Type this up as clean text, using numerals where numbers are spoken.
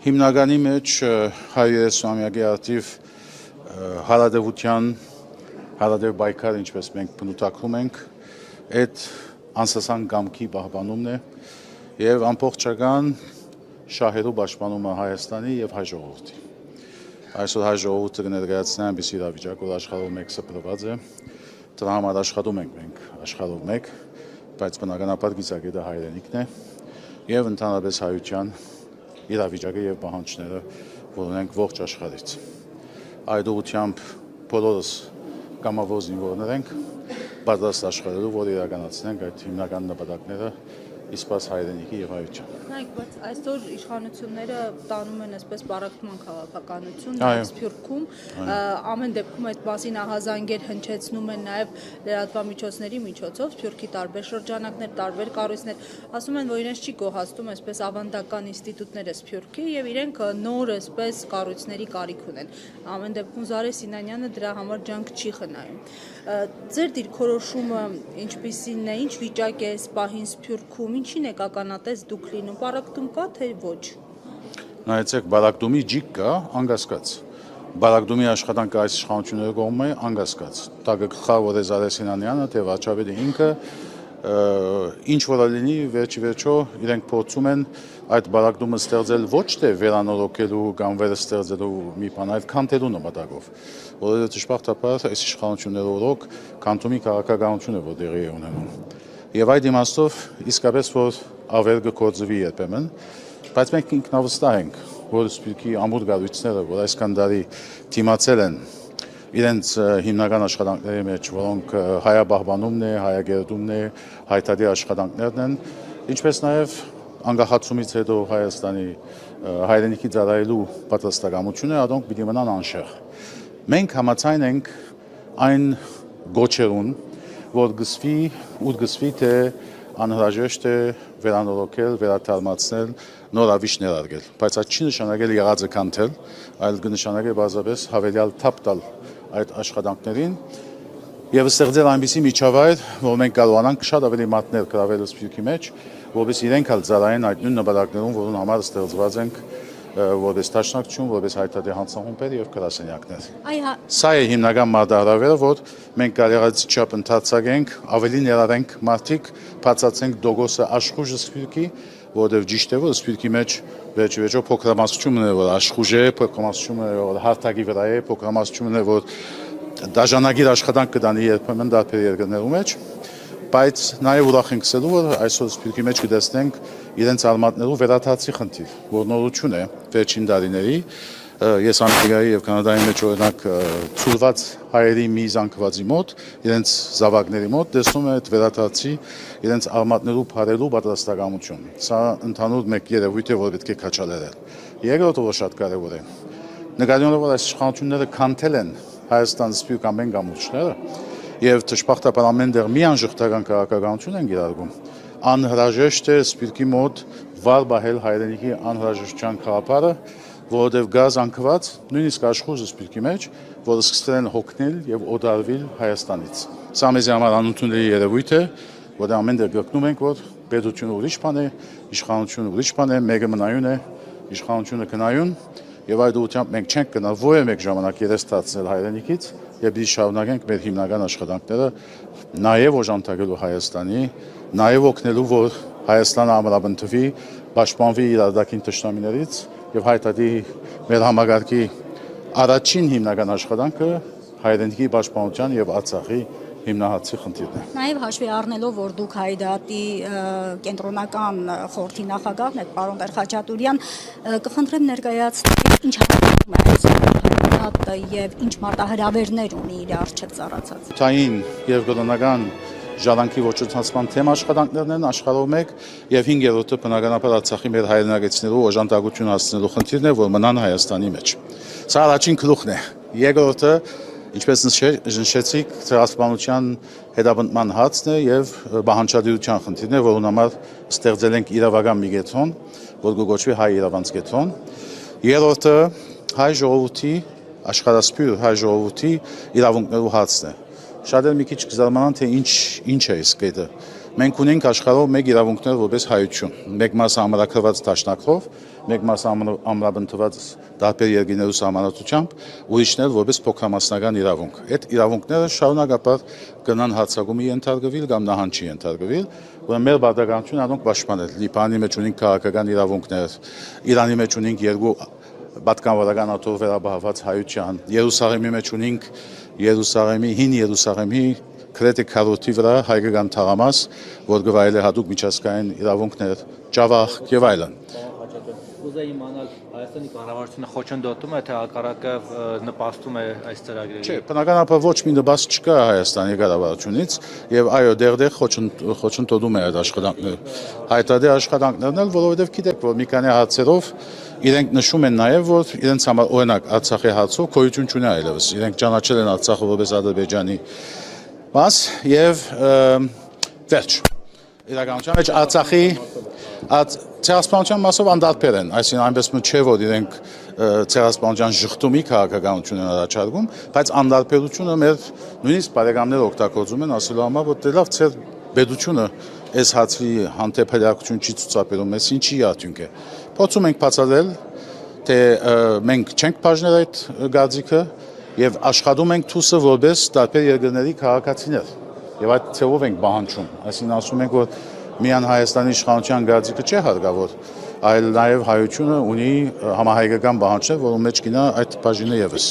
Հիմնականի մեջ 130-ամյակի արդիվ հարադեվության հարադև բայկար, ինչպես մենք բնութագրում ենք, այդ անսասան գամքի պահպանումն է եւ ամբողջական շահերու պաշտպանումը Հայաստանի եւ հայ ժողովրդի։ Այսօր հայ ժողովուրդը կներկայացնի այնպիսի իրավիճակ, որ աշխարհով մեկ սփռված է, դրա համար աշխատում ենք մենք աշխարհով մեկ, բայց բնականաբար գիծակետը հայրենիքն է եւ ընդհանրապես հայության իրավիճակը եւ պահանջները, որ ունենք ողջ աշխարհից։ Այդ ուղղությամբ բոլորս կամավոր զինվորներ ենք, պատրաստ աշխարհելու, որ իրականացնենք այդ հիմնական նպատակները իսպաս հայրենիքի եւ հայության։ Նայեք, բայց այսօր իշխանությունները տանում են այսպես բարակտման քաղաքականություն Սփյուռքում, ամեն դեպքում այդ մասին ահազանգեր հնչեցնում են նաեւ լրատվամիջոցների միջոցով, Սփյուռքի տարբեր շրջանակներ, տարբեր կառույցներ, ասում են, որ իրենց չի գոհացնում այսպես ավանդական ինստիտուտները Սփյուռքի եւ իրենք նոր այսպես կառույցների կարիք ունեն։ Ամեն դեպքում Զարե Սինանյանը դրա համար ջանք չի խնայում։ Ձեր դիրքորոշումը ինչպիսին է, ինչ վիճակ է սպահին Սփյուռքում, ինչին եք ականատես դուք լինում, բարակտում կա թե ոչ։ Նայեցեք, բարակտումի ջիկ կա, անկասկած։ Բարակտումի աշխատանքը այս իշխանությունների կողմը անկասկած։ Դա գլխավոր է Զարե Սինանյանը, թե վարչապետը ինքը, ինչ որ լինի, վերջո իրենք փորձում են այդ բարակտումը ստեղծել ոչ թե վերանորոգելու կամ վերստեղծելու մի բան, այլ քանդելու նպատակով, որովհետեւ ճշմարտաբար այս իշխանությունները օրոք քանդումի քաղաքականություն է, որ տեղի է ունենում։ Եվ այդ իմաստով իսկապես որ ավեր կգործվի երբեմն, բայց մենք ինքնավստահ ենք, որ Սփյուռքի ամուր գառույցները, որ այսքան տարի դիմացել են իրենց հիմնական աշխատանքների մեջ, որոնք հայապահպանումն է, հայագերտումն է, հայտարարի աշխատանքներն են, ինչպես նաև անկախացումից հետո Հայաստանի հայրենիքի ծառայելու պատրաստակամությունը, adonk պիտի մնան անշեղ։ Մենք համաձայն ենք այն գոչերուն, որ գսվի թե անհրաժեշտ է վերանորոգել, վերաթարմացնել, նորավիճ ներարկել, բայց այդ չի նշանակել եղածը քանդել, այլ կնշանակի բազապես հավելյալ թափ տալ այդ աշխատանքներին եւ ստեղծել այնպիսի միջավայր, որ մենք կարողանանք շատ ավելի մատներ գրավել Սփյուռքի մեջ, որովհետեւ իրենք հալ ծառայեն այդ նույն նպատակներուն, որոնց համար ստեղծված ենք որպես տաշնակցություն, որպես հայտարարի հանձնախումբեր եւ գրասենյակներ։ Սա է հիմնական մարտահրավերը, որ մենք կարողացի չափ ընդհանրացենք, ավելի ներառենք մարդիկ, բացացենք դոգոսը աշխուժը Սփյուռքի, որովհետեւ ճիշտ է, որ Սփյուռքի մեջ վերջո փոքրամասնությունն է, որ աշխուժ է, փոքրամասնությունն է, որ հարթակի վրա է, փոքրամասնությունն է, որ դաժանագիր աշխատանք կդանի երբեմն դարբեր երկրներում մեջ, բայց նաև ուրախ ենք ասելու, որ այսօր Սփյուռքի մեջ կտեսնենք իրենց արմատներով վերաթացի խնդիր, որ նորություն է վերջին տարիների, ես Ամերիկայի եւ Կանադայի մեջ օրինակ ցուրված հայերի մի զանգվածի մոտ, իրենց զավակների մոտ տեսնում է այդ վերաթացի իրենց արմատներով փարելու պատրաստակամություն։ Սա ընդհանուր մեկ երևույթ է, որ պետք է քաչալերել։ Երկրորդը որ շատ կարևոր է։ Նկատի ունենալով որ այս իշխանությունները քանդել են Հայաստան Սփյուռք ամեն գամուրջները եւ ճշմարտաբար ամենտեղ մի անժխտական քաղաքականություն են գիրառում, անհրաժեշտ է Սփյուռքի մոտ վար բահել հայրենիքի անհրաժեշտության խաղապարը, որովհետեւ գազ անկված նույնիսկ աշխուժը Սփյուռքի մեջ, որը սկսել են հոգնել եւ օդարվել Հայաստանից։ Սա մեզ համար անընդունելի երևույթ է, որը ամենտեղ գտնում ենք, որ պետությունը ուրիշ բան է, իշխանությունը ուրիշ բան է, մեկը մնայուն է, իշխանությունը կնայուն եւ այդ ուղղությամբ մենք չենք գնալ որևէ մեկ ժամանակ երես տածել հայրենիքից եւ դի շարունակենք մեր հիմնական աշխատանքները նաեւ օժանդակելու Հայաստանի, նաեւ օգնելու որ Հայաստանը ամրապնդվի, պաշտպանվի իր արտաքին թշնամիներից եւ հայտարարի մեր համագարկի առաջին հիմնական աշխատանքը հայրենիքի պաշտպանության եւ Արցախի հիմնահատցի խնդիրն է։ Նաև հաշվի առնելով, որ դուք հայդատի կենտրոնական խորհրդի նախագահն եք, պարոն Վերխաչատուրյան, կխնդրեմ ներկայացնել ինչ հավատում է հայդատը եւ ինչ մարտահրավերներ ունի իր առջև ծառացած։ Թային եւ կրոնական ժառանգի ոչնչացման թեմ աշխատանքներն են աշխարհով մեկ եւ 5-րդը բնականաբար Արցախի մեր հայրենակիցներու օժանդակություն հասցնելու խնդիրն է, որ մնան Հայաստանի մեջ։ Սա առաջին գլուխն է։ Երկրորդը ինչպես նշեցիք, ցեղասպանության հետապնդման հարցն է եւ բանջարդիրության խնդիրն է, որոնց համար ստեղծել ենք իրավական մի կենտրոն, որ կոչվի հայ իրավանց կենտրոն։ Երրորդը հայ ժողովրդի, աշխարհասփյուռ հայ ժողովրդի իրավունքներու հարցն է։ Շատ էլ մի քիչ կզարմանան, թե ինչ է այս կետը, մենք ունենք աշխարհով մեկ իրավունքներ որպես հայություն, մեկ մասը ամրագրված դաշնակով, մեկ մասը ամրաբնդված տարբեր երկրներու սահմանադրությամբ, ուրիշներ որպես փոքրամասնական իրավունք։ Այդ իրավունքները շարունակաբար կնան հարձակումի ենթարկվել կամ նահանջի ենթարկվել, ուրեմն մեր բادرականությունը անոնք պաշտպանել։ Լիբանանի մեջ ունենք քաղաքական իրավունքներ, Իրանի մեջ ունենք երկու պատկանվորական աթոռ վերաբահված հայության, Երուսաղեմի մեջ ունենք հին Երուսաղեմի քրետի քարոթի վրա հայկական թաղամաս, որ գվայել է հատուկ միջազգային իրավունքներ, ճավախ եւ այլն։ Ուզեի իմանալ Հայաստանի կառավարությունը խոչընդոտում է, թե հակառակը նպաստում է այս ծրագրերին։ Չէ, բնականաբար ոչ մի նպաստ չկա Հայաստանի կառավարությունից եւ այո, դեռ խոչընդոտում է այդ աշխատանքները։ Հայտարարի աշխատանքներն էլ, որովհետեւ գիտեք, որ մի քանի հարցերով իրենք նշում են նաեւ, որ իրենց համար օրինակ Արցախի հարցով գոյություն չունի այլևս։ Իրենք ճանաչել են Արցախը որպես Ադրբեջանի մաս եւ վերջ։ Իրականության մեջ Արցախի ցեղասպանության մասով անդարբեր են, այսինքն այնպես չէ, որ իրենք ցեղասպանության շղթումի քաղաքականություն են առաջարկում, բայց անդարբերությունը մեր նույնիսկ բարեկամները օգտագործում են ասելու համար, որ դե լավ ցեր բեդությունը այս հացի հանդեպ հրակցություն չի ցուցաբերում, այս ինչի արդյունք է։ Փորձում ենք բացատրել, թե մենք չենք բաժնել այդ գազիկը եւ աշխատում ենք թուսը որպես տարբեր երկրների քաղաքացիներ եւ այդ ցեղով ենք բանջում, այսինքն ասում ենք, որ միան Հայաստանի իշխանության գազիկը չէ հարկավոր, այլ նաեւ հայությունը ունի համահայկական բանջներ, որոնց մեջ կինա այդ բաժինը եւս։